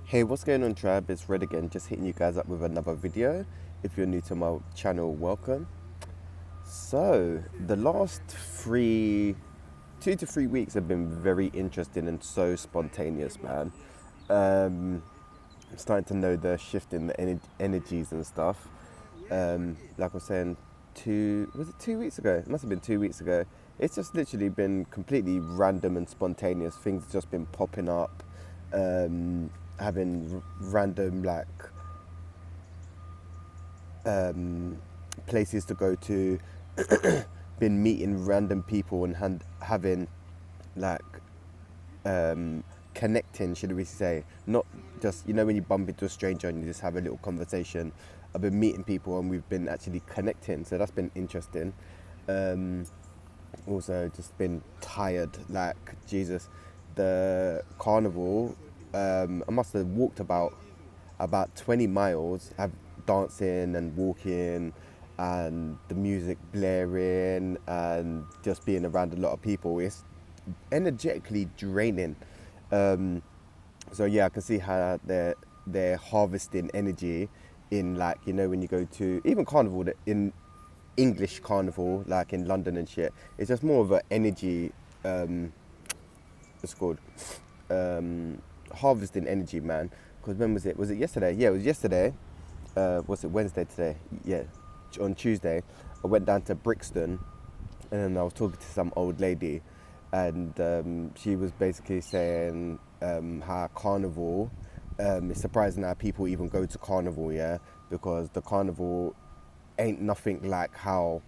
Hey, what's going on, tribe? It's Red again, just hitting you guys up with another video. If you're new to my channel, welcome. So, the last 2 to 3 weeks have been very interesting and so spontaneous, man. I'm starting to know the shift in the energies and stuff. Like I was saying, was it 2 weeks ago? It must have been 2 weeks ago. It's just literally been completely random and spontaneous. Things have just been popping up. Having random places to go to, been meeting random people and having like connecting, should we say, not just when you bump into a stranger and you just have a little conversation. I've been meeting people and we've been actually connecting, so that's been interesting. Also just been tired, like Jesus. The carnival, I must have walked about 20 miles, have dancing and walking and the music blaring and just being around a lot of people. It's energetically draining. So yeah, I can see how they're harvesting energy in, like, when you go to even carnival, in English carnival, like in London and shit. It's just more of an energy, it's called harvesting energy, man. Because when was it? Was it yesterday? Yeah, it was yesterday. Was it Wednesday today? Yeah, on Tuesday, I went down to Brixton, and then I was talking to some old lady, and she was basically saying how carnival. It's surprising how people even go to carnival, yeah, because the carnival ain't nothing like how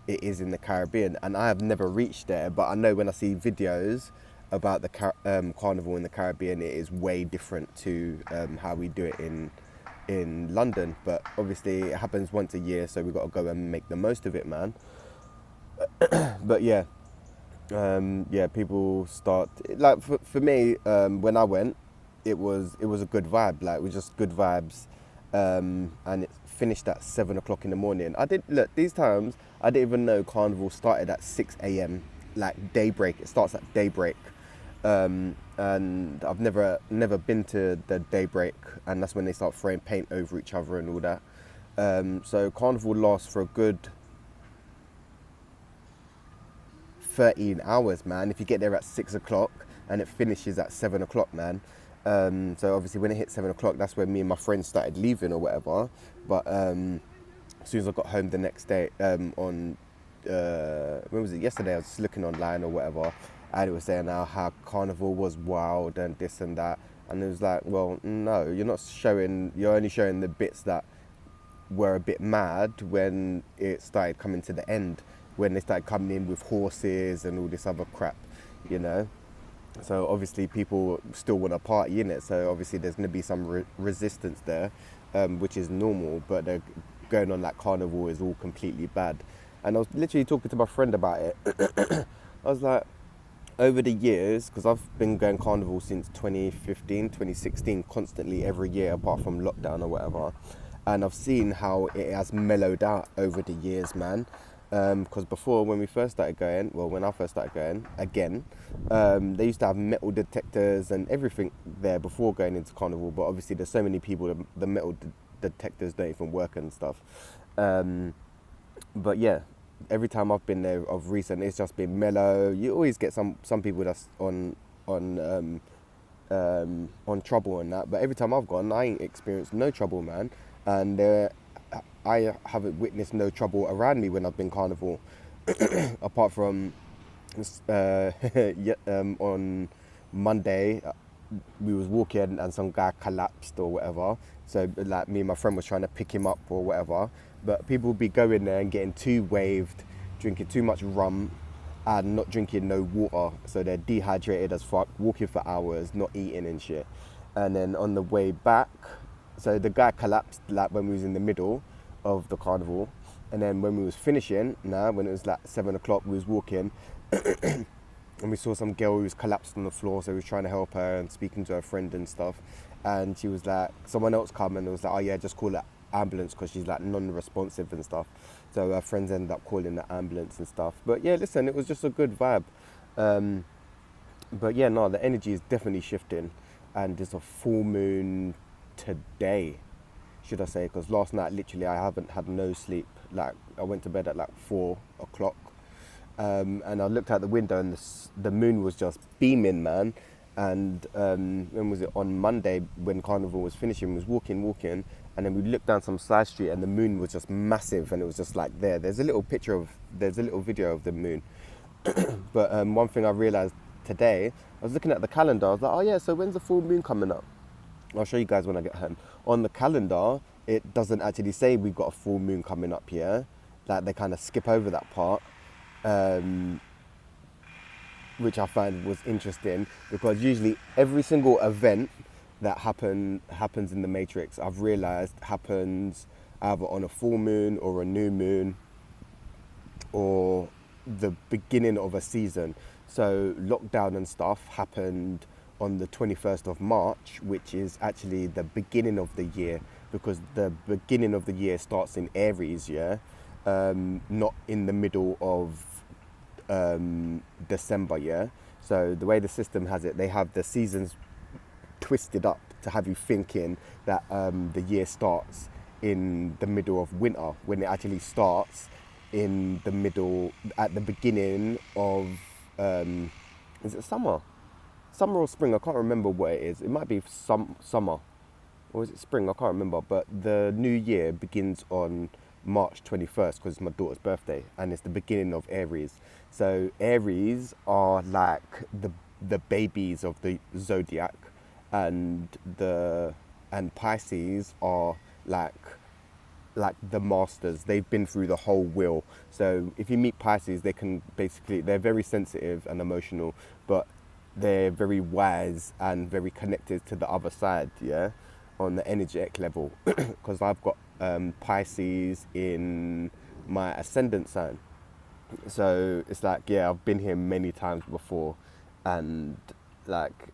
it is in the Caribbean, and I have never reached there, but I know when I see videos about the carnival in the Caribbean, it is way different to how we do it in London. But obviously, it happens once a year, so we got to go and make the most of it, man. But yeah, yeah, people start like for me when I went, it was a good vibe. Like, it was just good vibes, and it finished at 7 o'clock in the morning. I did look these times. I didn't even know carnival started at 6 a.m. like daybreak. It starts at daybreak, and I've never been to the daybreak, and that's when they start throwing paint over each other and all that. So carnival lasts for a good 13 hours, man. If you get there at 6 o'clock and it finishes at 7 o'clock, man. So obviously when it hit 7 o'clock, that's when me and my friends started leaving or whatever. But as soon as I got home the next day, on when was it? Yesterday, I was just looking online or whatever, and it was saying how carnival was wild and this and that, and it was like, well, no, you're only showing the bits that were a bit mad when it started coming to the end, when they started coming in with horses and all this other crap, you know. So obviously people still want to party in it. So obviously there's going to be some resistance there, which is normal. But they're going on like carnival is all completely bad. And I was literally talking to my friend about it. I was like, over the years, because I've been going carnival since 2015, 2016, constantly every year apart from lockdown or whatever. And I've seen how it has mellowed out over the years, man. Because before, when we first started going, well, when I first started going again, they used to have metal detectors and everything there before going into carnival. But obviously, there's so many people, the metal detectors don't even work and stuff. But yeah, every time I've been there of recent, it's just been mellow. You always get some people that's on trouble and that. But every time I've gone, I ain't experienced no trouble, man. And I haven't witnessed no trouble around me when I've been carnival, apart from yeah, on Monday, we was walking and some guy collapsed or whatever. So like me and my friend was trying to pick him up or whatever. But people would be going there and getting too waved, drinking too much rum, and not drinking no water. So they're dehydrated as fuck, walking for hours, not eating and shit. And then on the way back, so the guy collapsed like when we was in the middle of the carnival, and then when we was finishing, when it was like 7 o'clock, we was walking, and we saw some girl who was collapsed on the floor. So we was trying to help her and speaking to her friend and stuff, and she was like, someone else come and was like, oh yeah, just call it ambulance, because she's like non-responsive and stuff. So her friends ended up calling the ambulance and stuff. But yeah, listen, it was just a good vibe. But yeah, no, the energy is definitely shifting. and there's a full moon today, should I say, because last night literally I haven't had no sleep. Like I went to bed at like 4 o'clock, and I looked out the window and the moon was just beaming, man. And when was it, on Monday when Carnival was finishing, we was walking, and then we looked down some side street and the moon was just massive, and it was just like there's a little video of the moon. But one thing I realized today, I was looking at the calendar, I was like, oh yeah, so when's the full moon coming up? I'll show you guys when I get home. On the calendar, it doesn't actually say we've got a full moon coming up here. Like they kind of skip over that part, which I find was interesting, because usually every single event that happens in the Matrix, I've realized happens either on a full moon or a new moon or the beginning of a season. So lockdown and stuff happened on the 21st of March, which is actually the beginning of the year, because the beginning of the year starts in Aries, yeah, not in the middle of December, yeah. So the way the system has it, they have the seasons twisted up to have you thinking that the year starts in the middle of winter, when it actually starts in the middle, at the beginning of is it summer or spring? I can't remember what it is. It might be summer, or is it spring? I can't remember. But the new year begins on March 21st, because it's my daughter's birthday, and it's the beginning of Aries. So Aries are like the babies of the zodiac, and Pisces are like the masters. They've been through the whole wheel. So if you meet Pisces, they're very sensitive and emotional, but they're very wise and very connected to the other side, yeah, on the energetic level. Because I've got Pisces in my ascendant sign. So it's like, yeah, I've been here many times before, and like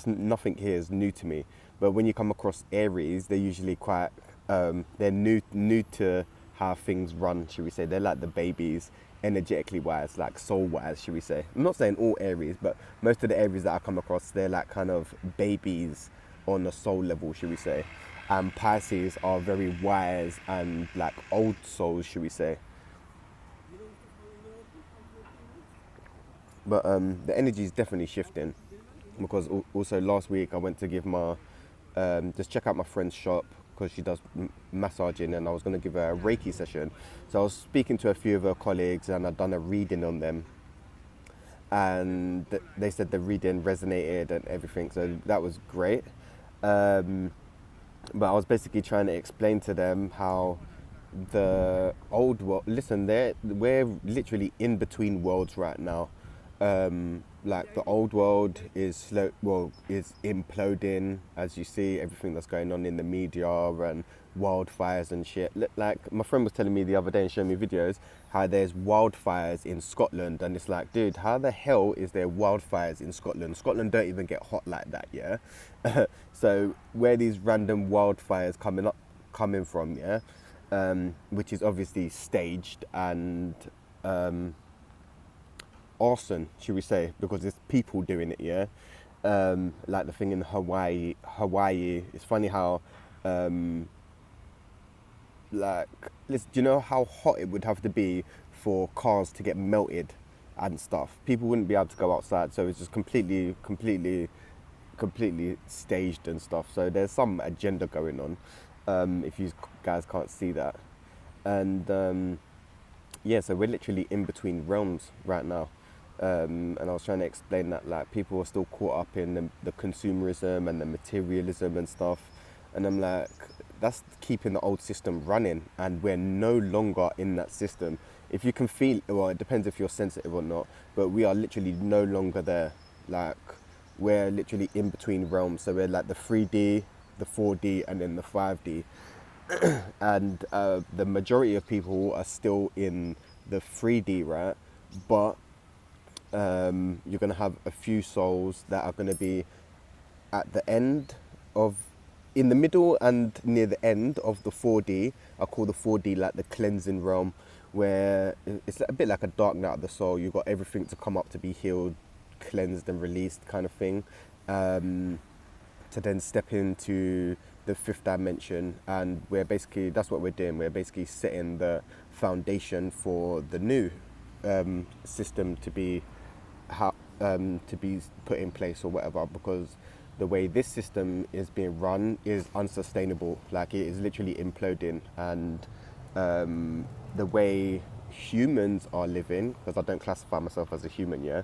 nothing here is new to me. But when you come across Aries, they're usually quite they're new to how things run, should we say. They're like the babies, energetically wise, like soul wise, should we say. I'm not saying all Aries, but most of the Aries that I come across, they're like kind of babies on a soul level, should we say. And Pisces are very wise and like old souls, should we say. But the energy is definitely shifting, because also last week I went to give just check out my friend's shop, because she does massaging, and I was going to give her a Reiki session. So I was speaking to a few of her colleagues, and I'd done a reading on them, and they said the reading resonated and everything, so that was great. But I was basically trying to explain to them how the old world, listen, we're literally in between worlds right now. Like the old world is is imploding, as you see everything that's going on in the media and wildfires and shit. Like my friend was telling me the other day and showing me videos how there's wildfires in Scotland, and it's like, dude, how the hell is there wildfires in Scotland? Scotland don't even get hot like that, yeah. So where these random wildfires coming from, yeah, which is obviously staged and arson, should we say, because it's people doing it, yeah. Like the thing in Hawaii. It's funny how, do you know how hot it would have to be for cars to get melted and stuff? People wouldn't be able to go outside, so it's just completely staged and stuff. So there's some agenda going on, if you guys can't see that. And yeah, so we're literally in between realms right now. And I was trying to explain that like people are still caught up in the consumerism and the materialism and stuff, and I'm like, that's keeping the old system running, and we're no longer in that system. If you can feel, well, it depends if you're sensitive or not, but we are literally no longer there. Like we're literally in between realms, so we're like the 3D, the 4D, and then the 5D. And the majority of people are still in the 3D, right? But you're going to have a few souls that are going to be at the end of, in the middle and near the end of the 4D. I call the 4D like the cleansing realm, where it's a bit like a dark night of the soul. You've got everything to come up to be healed, cleansed and released kind of thing. to then step into the fifth dimension, and that's what we're doing. We're basically setting the foundation for the new system to be put in place or whatever, because the way this system is being run is unsustainable. Like, it is literally imploding, and the way humans are living, because I don't classify myself as a human, yeah,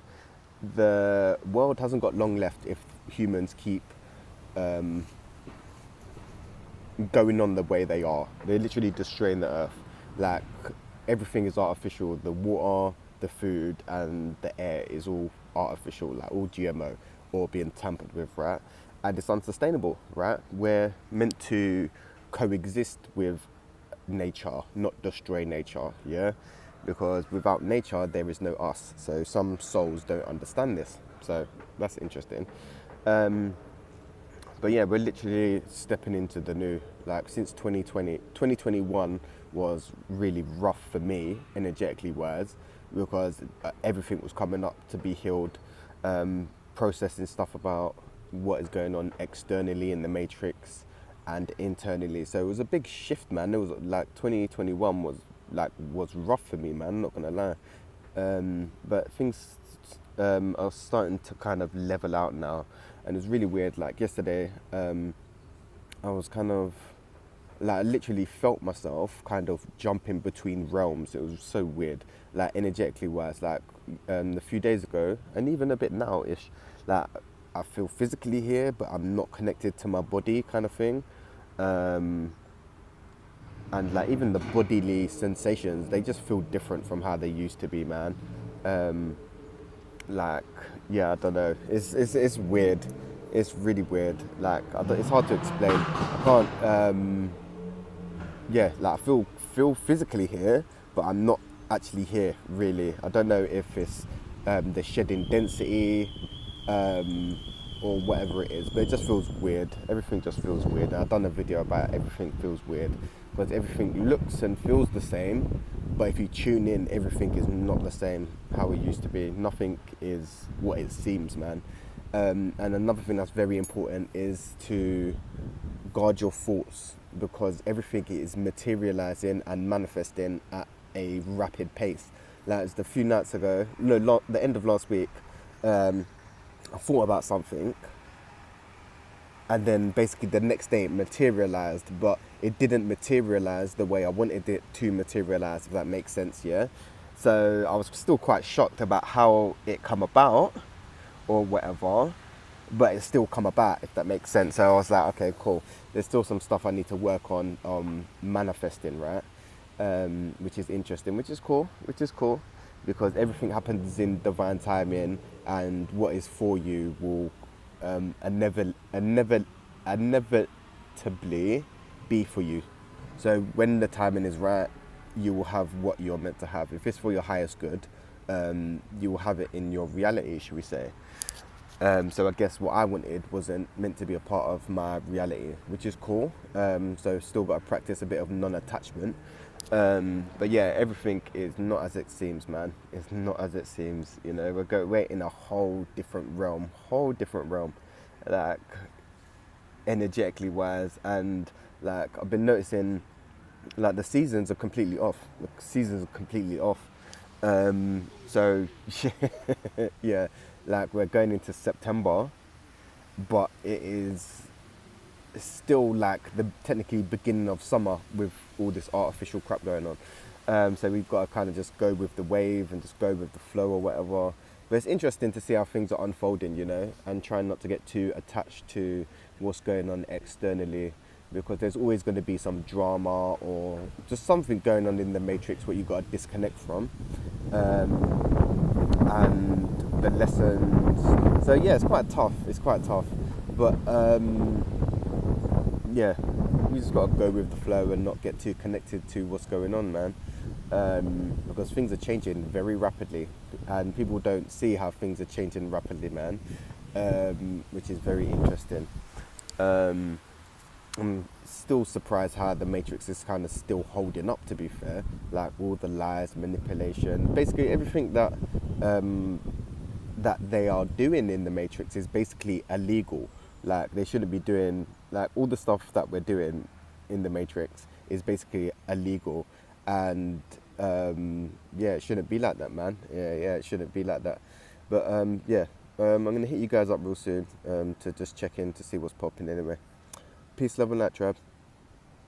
the world hasn't got long left if humans keep going on the way they are. They're literally destroying the earth. Like, everything is artificial. The water, the food, and the air is all artificial, like all GMO or being tampered with, right? And it's unsustainable, right? We're meant to coexist with nature, not destroy nature, yeah? Because without nature, there is no us. So some souls don't understand this. So that's interesting. But yeah, we're literally stepping into the new. Like, since 2021 was really rough for me, energetically wise, because everything was coming up to be healed, processing stuff about what is going on externally in the matrix and internally. So it was a big shift, man. It was like 2021 was rough for me, man. I'm not gonna lie. But things are starting to kind of level out now, and it's really weird. Like, yesterday, I was kind of like, I literally felt myself kind of jumping between realms. It was so weird, like, energetically wise. Like, a few days ago, and even a bit now-ish, like, I feel physically here, but I'm not connected to my body, kind of thing. And like, even the bodily sensations, they just feel different from how they used to be, man. Like, yeah, I don't know. It's weird. It's really weird. Like, it's hard to explain. I can't. Yeah, like, I feel physically here, but I'm not actually here, really. I don't know if it's the shedding density, or whatever it is, but it just feels weird. Everything just feels weird. I've done a video about everything feels weird, because everything looks and feels the same, but if you tune in, everything is not the same how it used to be. Nothing is what it seems, man. And another thing that's very important is to guard your thoughts, because everything is materializing and manifesting at a rapid pace. Like, it's the few nights ago, no, the end of last week, I thought about something, and then basically the next day it materialized, but it didn't materialize the way I wanted it to materialize, if that makes sense, yeah? So I was still quite shocked about how it come about or whatever, but it still come about, if that makes sense. So I was like, okay, cool. There's still some stuff I need to work on manifesting, right? Which is interesting, which is cool, because everything happens in divine timing, and what is for you will inevitably be for you. So when the timing is right, you will have what you're meant to have. If it's for your highest good, you will have it in your reality, should we say. So I guess what I wanted wasn't meant to be a part of my reality, which is cool. So still got to practice a bit of non-attachment. But yeah, everything is not as it seems, man. It's not as it seems, you know. We're in a whole different realm, like, energetically wise. And like, I've been noticing, like, the seasons are completely off. So yeah, like, we're going into September, but it is still like the technically beginning of summer with all this artificial crap going on. So we've got to kind of just go with the wave and just go with the flow or whatever. But it's interesting to see how things are unfolding, you know, and trying not to get too attached to what's going on externally, because there's always going to be some drama or just something going on in the matrix what you got to disconnect from, and the lessons. So yeah, it's quite tough, but yeah, we just got to go with the flow and not get too connected to what's going on, man. Because things are changing very rapidly, and people don't see how things are changing rapidly, man, which is very interesting. I'm still surprised how the Matrix is kind of still holding up, to be fair. Like, all the lies, manipulation, basically everything that they are doing in the Matrix is basically illegal, Like they shouldn't be doing like all the stuff that we're doing in the Matrix is basically illegal, and yeah, it shouldn't be like that, man. Yeah, it shouldn't be like that. But yeah, I'm gonna hit you guys up real soon to just check in to see what's popping anyway. Peace, love, and that, Trab.